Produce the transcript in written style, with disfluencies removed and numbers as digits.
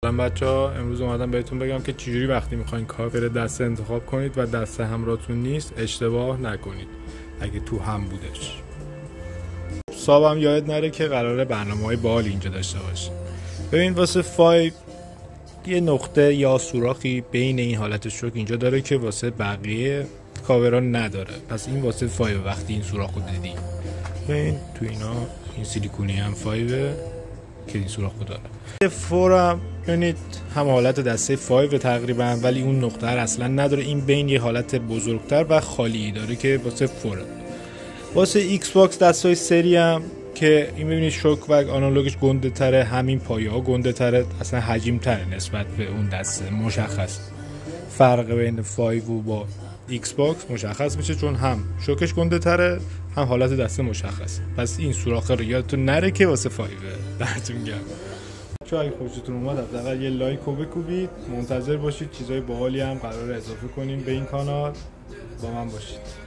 سلام بچه‌ها، امروز اومدم بهتون بگم که چجوری وقتی میخواین کاور دسته انتخاب کنید و دسته همراهتون نیست اشتباه نکنید اگه تو هم بودش. صاحبم یاد نره که قراره برنامه‌های باحال اینجا داشته باشه. ببین واسه 5 یه نقطه یا سوراخی بین این حالت شوک اینجا داره که واسه بقیه کاورا نداره. پس این واسه 5 وقتی این سوراخو دیدی. ببین تو اینا این سیلیکونی هم 5 که این سوراخو داره. 4 هم ببینید هم حالت دسته 5 تقریبا، ولی اون نقطه اصلا نداره. این بین یه حالت بزرگتر و خالی داره که واسه 4. واسه ایکس باکس دستای سری هم که این ببینید شوک و آنالوگش گنده تره، همین پایه ها گنده تره، اصلا حجیم تره نسبت به اون دسته. مشخص فرق بین 5 و با ایکس باکس مشخص میشه، چون هم شوکش گنده تره هم حالت دسته مشخصه. پس این سوراخ رو یادتون نره که واسه 5 دمتون گرم. چون اگه خوشتون اومد حداقل یه لایک رو بکوبید. منتظر باشید چیزای باحالی هم قراره اضافه کنیم به این کانال. با من باشید.